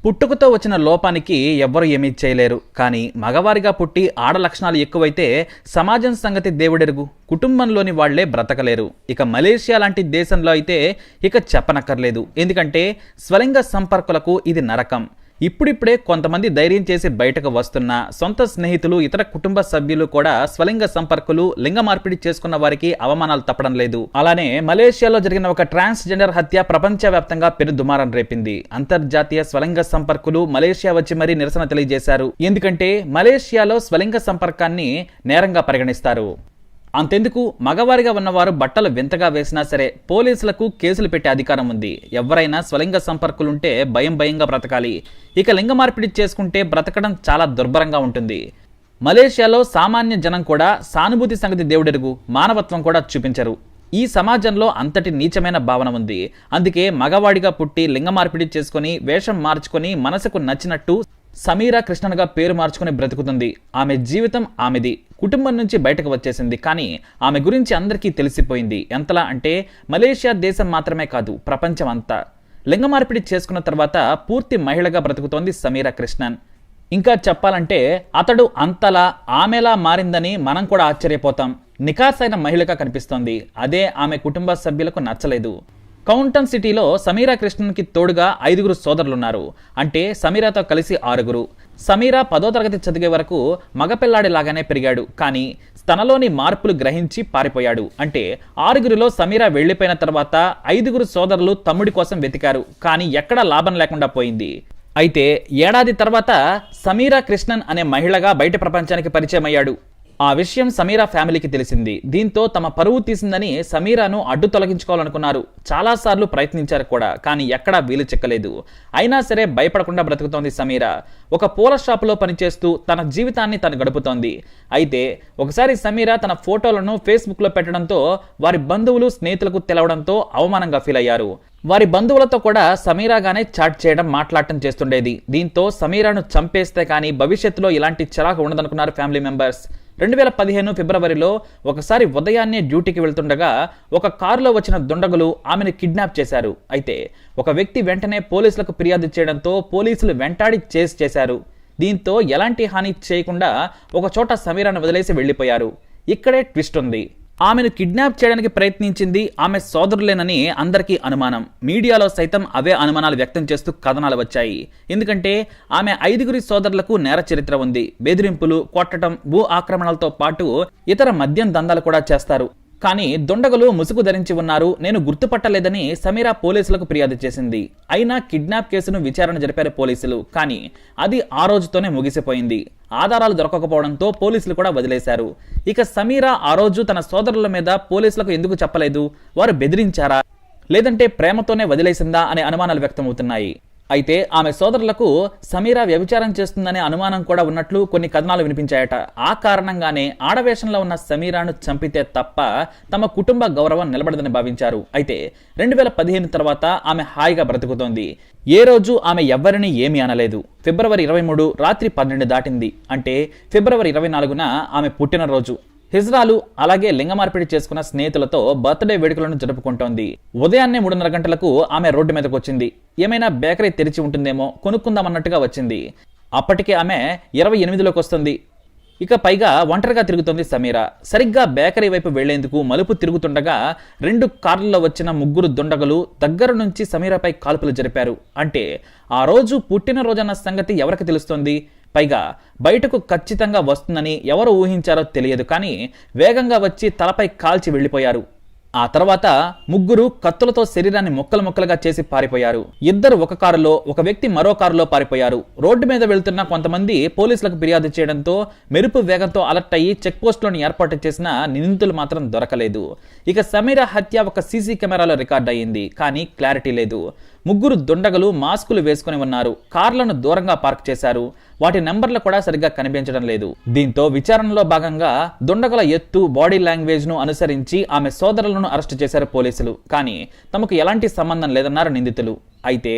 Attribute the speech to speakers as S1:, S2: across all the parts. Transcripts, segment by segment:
S1: పుట్టుకతో వచ్చిన లోపానికి ఎవ్వరు ఏమీ చేయలేరు. కానీ మగవారిగా పుట్టి ఆడ లక్షణాలు ఎక్కువైతే సమాజం సంగతి దేవుడెరుగు. కుటుంబంలోని వాళ్లే బ్రతకలేరు. ఇక మలేషియా లాంటి దేశంలో అయితే ఇక చెప్పనక్కర్లేదు. ఎందుకంటే స్వలింగ సంపర్కులకు ఇది నరకం. ఇప్పుడిప్పుడే కొంతమంది ధైర్యం చేసి బయటకు వస్తున్న సొంత స్నేహితులు, ఇతర కుటుంబ సభ్యులు కూడా స్వలింగ సంపర్కులు, లింగ మార్పిడి చేసుకున్న వారికి అవమానాలు తప్పడం లేదు. అలానే మలేషియాలో జరిగిన ఒక ట్రాన్స్జెండర్ హత్య ప్రపంచవ్యాప్తంగా పెను దుమారం రేపింది. అంతర్జాతీయ స్వలింగ సంపర్కులు మలేషియా వచ్చి మరీ నిరసన తెలియజేశారు. ఎందుకంటే మలేషియాలో స్వలింగ సంపర్కాన్ని నేరంగా పరిగణిస్తారు. అంతెందుకు, మగవారిగా ఉన్నవారు బట్టలు వింతగా వేసినా సరే పోలీసులకు కేసులు పెట్టే అధికారం ఉంది. ఎవరైనా స్వలింగ సంపర్కులుంటే భయంగా బ్రతకాలి. ఇక లింగ మార్పిడి చేసుకుంటే బ్రతకడం చాలా దుర్భరంగా ఉంటుంది. మలేషియాలో సామాన్య జనం కూడా సానుభూతి సంగతి దేవుడెరుగు, మానవత్వం కూడా చూపించరు. ఈ సమాజంలో అంతటి నీచమైన భావన ఉంది. అందుకే మగవాడిగా పుట్టి లింగ మార్పిడి చేసుకుని వేషం మార్చుకొని మనసుకు నచ్చినట్టు సమీరా కృష్ణన్గా పేరు మార్చుకుని బ్రతుకుతుంది. ఆమె జీవితం ఆమెది. కుటుంబం నుంచి బయటకు వచ్చేసింది. కానీ ఆమె గురించి అందరికీ తెలిసిపోయింది. ఎంతలా అంటే మలేషియా దేశం మాత్రమే కాదు, ప్రపంచం అంతా. లింగ మార్పిడి చేసుకున్న తర్వాత పూర్తి మహిళగా బ్రతుకుతోంది సమీరా కృష్ణన్. ఇంకా చెప్పాలంటే అతడు అంతలా ఆమెలా మారిందని మనం కూడా ఆశ్చర్యపోతాం. నికాసైన మహిళగా కనిపిస్తోంది. అదే ఆమె కుటుంబ సభ్యులకు నచ్చలేదు. కౌంటన్ సిటీలో సమీరా కృష్ణన్కి తోడుగా 5 సోదరులున్నారు. అంటే సమీరాతో కలిసి 6. సమీరా 10వ తరగతి చదివే వరకు మగపిల్లాడిలాగానే పెరిగాడు. కానీ తనలోని మార్పులు గ్రహించి పారిపోయాడు. అంటే 6లో సమీరా వెళ్లిపోయిన తర్వాత 5 సోదరులు తమ్ముడి కోసం వెతికారు. కానీ ఎక్కడా లాభం లేకుండా పోయింది. అయితే ఏడాది తర్వాత సమీరా కృష్ణన్ అనే మహిళగా బయట ప్రపంచానికి పరిచయం అయ్యాడు. ఆ విషయం సమీరా ఫ్యామిలీకి తెలిసింది. దీంతో తమ పరువు తీసిందని సమీరాను అడ్డు తొలగించుకోవాలనుకున్నారు. చాలాసార్లు ప్రయత్నించారు కూడా, కానీ ఎక్కడా వీలు చిక్కలేదు. అయినా సరే భయపడకుండా బ్రతుకుతోంది సమీరా. ఒక పూల షాపులో పనిచేస్తూ తన జీవితాన్ని తను గడుపుతోంది. అయితే ఒకసారి సమీరా తన ఫోటోలను ఫేస్బుక్లో పెట్టడంతో వారి బంధువులు, స్నేహితులకు తెలవడంతో అవమానంగా ఫీల్ అయ్యారు. వారి బంధువులతో కూడా సమీరాగానే చాట్ చేయడం, మాట్లాడటం చేస్తుండేది. దీంతో సమీరాను చంపేస్తే కానీ భవిష్యత్తులో ఇలాంటి చిరాకు ఉండదనుకున్నారు ఫ్యామిలీ మెంబర్స్. 2015 ఫిబ్రవరిలో ఒకసారి ఉదయాన్నే డ్యూటీకి వెళ్తుండగా ఒక కారులో వచ్చిన దుండగులు ఆమెను కిడ్నాప్ చేశారు. అయితే ఒక వ్యక్తి వెంటనే పోలీసులకు ఫిర్యాదు చేయడంతో పోలీసులు వెంటాడి చేశారు. దీంతో ఎలాంటి హాని చేయకుండా ఒక చోట సమీరాను వదిలేసి వెళ్లిపోయారు. ఇక్కడే ట్విస్ట్ ఉంది. ఆమెను కిడ్నాప్ చేయడానికి ప్రయత్నించింది ఆమె సోదరులేనని అందరికీ అనుమానం. మీడియాలో సైతం అవే అనుమానాలు వ్యక్తం చేస్తూ కథనాలు వచ్చాయి. ఎందుకంటే ఆమె 5 సోదరులకు నేర చరిత్ర ఉంది. బెదిరింపులు, కొట్టడం, భూ ఆక్రమణలతో పాటు ఇతర మద్యం దందాలు కూడా చేస్తారు. కానీ దుండగులు ముసుగు ధరించి ఉన్నారు, నేను గుర్తుపట్టలేదని సమీరా పోలీసులకు ఫిర్యాదు చేసింది. అయినా కిడ్నాప్ కేసును విచారణ జరిపారు పోలీసులు. కానీ అది ఆ రోజుతోనే ముగిసిపోయింది. ఆధారాలు దొరకకపోవడంతో పోలీసులు కూడా వదిలేశారు. ఇక సమీరా ఆ రోజు తన సోదరుల మీద పోలీసులకు ఎందుకు చెప్పలేదు? వారు బెదిరించారా, లేదంటే ప్రేమతోనే వదిలేసిందా అనే అనుమానాలు వ్యక్తమవుతున్నాయి. అయితే ఆమె సోదరులకు సమీరా వ్యభిచారం చేస్తుందనే అనుమానం కూడా ఉన్నట్లు కొన్ని కథనాలు వినిపించాయట. ఆ కారణంగానే ఆడవేషంలో ఉన్న సమీరాను చంపితే తప్ప తమ కుటుంబ గౌరవం నిలబడదని భావించారు. అయితే 2015 తర్వాత ఆమె హాయిగా బ్రతుకుతోంది. ఏ రోజు ఆమె ఎవ్వరిని ఏమీ అనలేదు. ఫిబ్రవరి 23 రాత్రి 12 దాటింది. అంటే ఫిబ్రవరి 24న ఆమె పుట్టినరోజు. హిజ్రాలు అలాగే లింగ మార్పిడి చేసుకున్న స్నేహితులతో బర్త్డే వేడుకలను జరుపుకుంటోంది. ఉదయాన్నే 3:30 గంటలకు ఆమె రోడ్డు మీదకు వచ్చింది. ఏమైనా బేకరీ తెరిచి ఉంటుందేమో కొనుక్కుందామన్నట్టుగా వచ్చింది. అప్పటికే ఆమె 28లోకి వస్తుంది. ఇక పైగా ఒంటరిగా తిరుగుతోంది సమీరా. సరిగ్గా బేకరీ వైపు వెళ్లేందుకు మలుపు తిరుగుతుండగా 2 కార్లలో వచ్చిన 3 దుండగులు దగ్గర నుంచి సమీరాపై కాల్పులు జరిపారు. అంటే ఆ రోజు పుట్టినరోజన్న సంగతి ఎవరికి తెలుస్తోంది? పైగా బయటకు ఖచ్చితంగా వస్తుందని ఎవరు ఊహించారో తెలియదు. కానీ వేగంగా వచ్చి తలపై కాల్చి వెళ్లిపోయారు. ఆ తర్వాత 3 కత్తులతో శరీరాన్ని ముక్కలుగా చేసి పారిపోయారు. 2 ఒక కారులో, ఒక వ్యక్తి మరో కారులో పారిపోయారు. రోడ్డు మీద వెళ్తున్న కొంతమంది పోలీసులకు ఫిర్యాదు చేయడంతో మెరుపు వేగంతో అలర్ట్ అయ్యి చెక్ పోస్టులను ఏర్పాటు చేసిన నిందితులు మాత్రం దొరకలేదు. ఇక సమీరా హత్య ఒక సీసీ కెమెరాలో రికార్డ్ అయ్యింది. కానీ క్లారిటీ లేదు. 3 దుండగులు మాస్కులు వేసుకుని ఉన్నారు. కార్లను దూరంగా పార్క్ చేశారు. వాటి నెంబర్లు కూడా సరిగ్గా కనిపించడం లేదు. దీంతో విచారణలో భాగంగా దుండగుల ఎత్తు, బాడీ లాంగ్వేజ్ ను అనుసరించి ఆమె సోదరులను అరెస్టు చేశారు పోలీసులు. కానీ తమకు ఎలాంటి సంబంధం లేదన్నారు నిందితులు. అయితే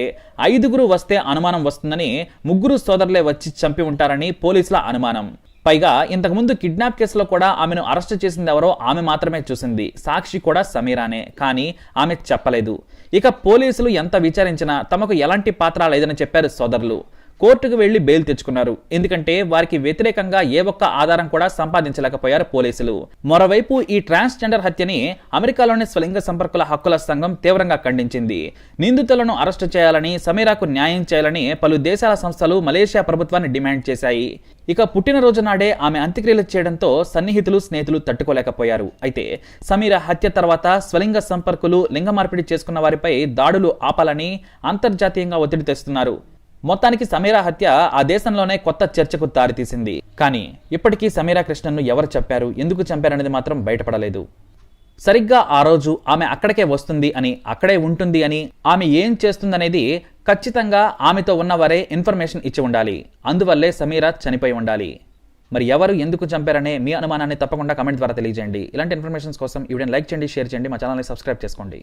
S1: 5 వస్తే అనుమానం వస్తుందని 3 సోదరులే వచ్చి చంపి ఉంటారని పోలీసుల అనుమానం. పైగా ఇంతకుముందు కిడ్నాప్ కేసులో కూడా ఆమెను అరెస్ట్ చేసింది ఎవరో ఆమె మాత్రమే చూసింది. సాక్షి కూడా సమీరానే, కానీ ఆమె చెప్పలేదు. ఇక పోలీసులు ఎంత విచారించినా తమకు ఎలాంటి పాత్ర లేదని చెప్పారు సోదరులు. కోర్టుకు వెళ్లి బెయిల్ తెచ్చుకున్నారు. ఎందుకంటే వారికి వ్యతిరేకంగా ఏ ఒక్క ఆధారం కూడా సంపాదించలేకపోయారు పోలీసులు. మరోవైపు ఈ ట్రాన్స్జెండర్ హత్యని అమెరికాలోని స్వలింగ సంపర్కుల హక్కుల సంఘం తీవ్రంగా ఖండించింది. నిందితులను అరెస్టు చేయాలని, సమీరాకు న్యాయం చేయాలని పలు దేశాల సంస్థలు మలేషియా ప్రభుత్వాన్ని డిమాండ్ చేశాయి. ఇక పుట్టినరోజు నాడే ఆమె అంత్యక్రియలు చేయడంతో సన్నిహితులు, స్నేహితులు తట్టుకోలేకపోయారు. అయితే సమీరా హత్య తర్వాత స్వలింగ సంపర్కులు లింగ మార్పిడి చేసుకున్న వారిపై దాడులు ఆపాలని అంతర్జాతీయంగా ఒత్తిడి తెస్తున్నారు. మొత్తానికి సమీరా హత్య ఆ దేశంలోనే కొత్త చర్చకు దారితీసింది. కానీ ఇప్పటికీ సమీరా కృష్ణన్ను ఎవరు చెప్పారు, ఎందుకు చంపారనేది మాత్రం బయటపడలేదు. సరిగ్గా ఆ రోజు ఆమె అక్కడికే వస్తుంది అని, అక్కడే ఉంటుంది అని, ఆమె ఏం చేస్తుందనేది ఖచ్చితంగా ఆమెతో ఉన్నవారే ఇన్ఫర్మేషన్ ఇచ్చి ఉండాలి. అందువల్లే సమీరా చనిపోయి ఉండాలి. మరి ఎవరు ఎందుకు చంపారనే మీ అనుమానాన్ని తప్పకుండా కమెంట్ ద్వారా తెలియజేయండి. ఇలాంటి ఇన్ఫర్మేషన్స్ కోసం ఈ వీడియోని లైక్ చేయండి, షేర్ చేయండి, మా ఛానల్ని సబ్స్క్రైబ్ చేసుకోండి.